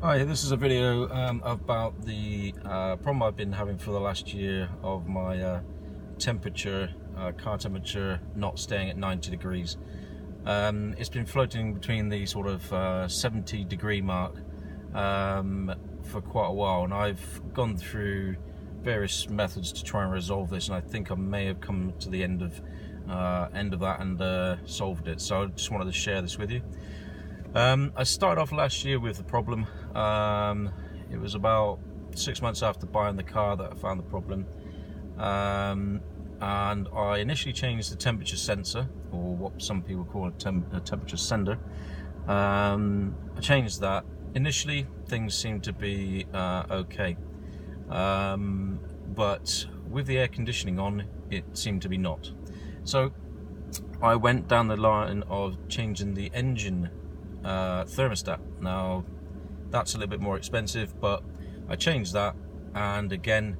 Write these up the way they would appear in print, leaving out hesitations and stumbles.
Hi, this is a video about the problem I've been having for the last year of my car temperature not staying at 90 degrees. It's been floating between the sort of 70 degree mark for quite a while, and I've gone through various methods to try and resolve this, and I think I may have come to the end of that and solved it. So I just wanted to share this with you. I started off last year with the problem. It was about 6 months after buying the car that I found the problem, and I initially changed the temperature sensor, or what some people call a temperature sender. I changed that. Initially things seemed to be okay, but with the air conditioning on, it seemed to be not. So I went down the line of changing the engine thermostat. Now that's a little bit more expensive, but I changed that, and again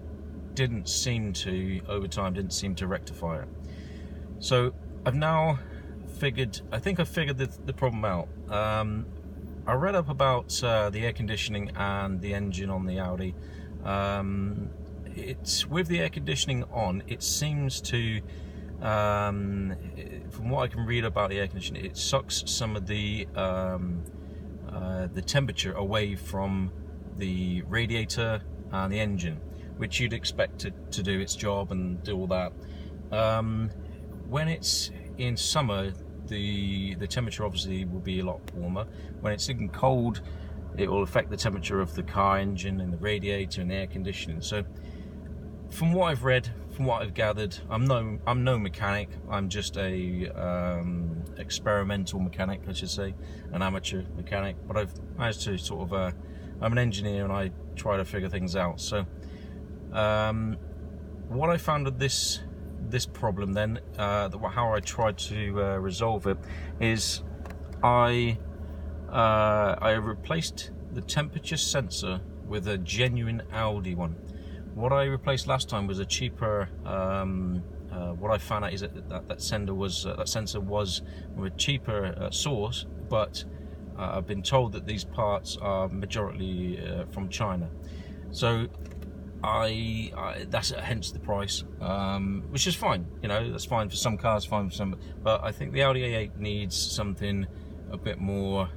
didn't seem to, over time, didn't seem to rectify it. So I've now figured, I think I figured the problem out. I read up about the air conditioning and the engine on the Audi. It's with the air conditioning on, it seems to, from what I can read about the air conditioning, it sucks some of the temperature away from the radiator and the engine, which you'd expect it to do its job and do all that. When it's in summer, the temperature obviously will be a lot warmer. When it's in cold, it will affect the temperature of the car engine and the radiator and the air conditioning. So from what I've read, from what I've gathered, I'm no mechanic. I'm just a experimental mechanic, I should say, an amateur mechanic. But I've managed to sort of, I'm an engineer and I try to figure things out. So what I found with this problem then, how I tried to resolve it, is I replaced the temperature sensor with a genuine Audi one. What I replaced last time was a cheaper. What I found out is that sensor was from a cheaper source, but I've been told that these parts are majority from China. So that's hence the price, which is fine. You know, that's fine for some cars, fine for some. But I think the Audi A8 needs something a bit more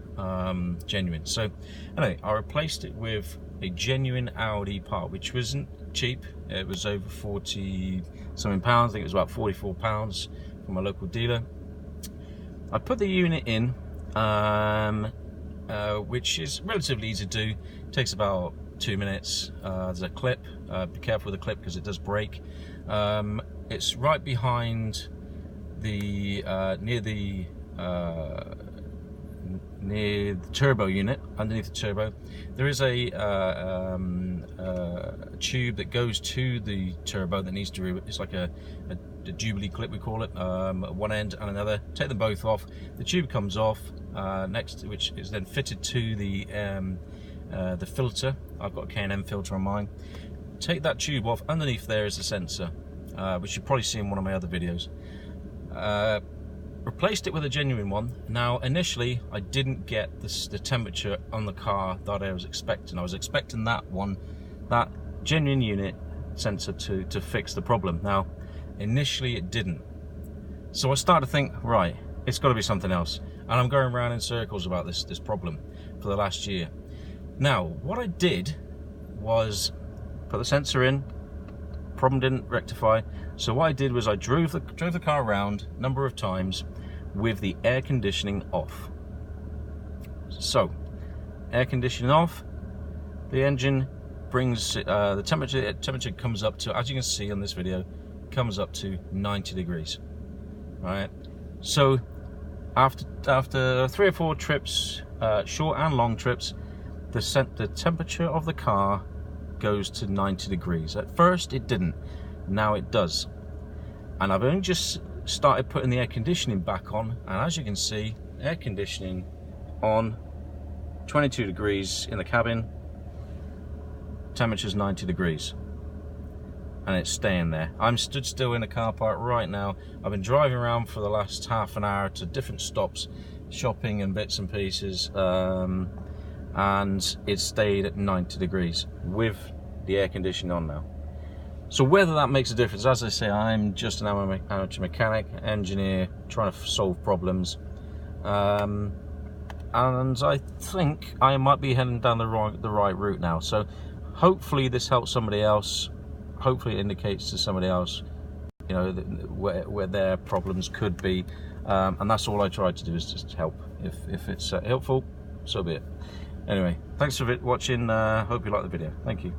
genuine. So anyway, I replaced it with a genuine Audi part, which wasn't cheap. It was over 40 something pounds. I think it was about 44 pounds from a local dealer. I put the unit in, which is relatively easy to do. It takes about 2 minutes. There's a clip. Be careful with the clip because it does break. It's right behind the near the turbo unit. Underneath the turbo there is a tube that goes to the turbo that needs to, it's like a Jubilee clip, we call it, at one end and another. Take them both off. The tube comes off, which is then fitted to the filter. I've got a K&M filter on mine. Take that tube off. Underneath there is a sensor, which you'll probably see in one of my other videos. Replaced it with a genuine one. Now initially I didn't get the temperature on the car that I was expecting. I was expecting that genuine unit sensor to fix the problem. Now initially it didn't. So I started to think, right, it's got to be something else. And I'm going around in circles about this problem for the last year. Now what I did was put the sensor in. Problem didn't rectify. So what I did was I drove the car around a number of times with the air conditioning off. So air conditioning off, the engine brings the temperature comes up to, as you can see on this video, comes up to 90 degrees. Right. So after 3 or 4 trips, short and long trips, the temperature of the car goes to 90 degrees. At first it didn't, now it does. And I've only just started putting the air conditioning back on, and as you can see, air conditioning on, 22 degrees in the cabin, temperature's 90 degrees, and it's staying there. I'm stood still in the car park right now. I've been driving around for the last half an hour to different stops, shopping and bits and pieces, and it stayed at 90 degrees with the air conditioning on now. So whether that makes a difference, as I say, I'm just an amateur mechanic, engineer, trying to solve problems. And I think I might be heading down the right route now. So hopefully this helps somebody else. Hopefully it indicates to somebody else, you know, where their problems could be. And that's all I try to do, is just help. If it's helpful, so be it. Anyway, thanks for watching. Hope you like the video. Thank you.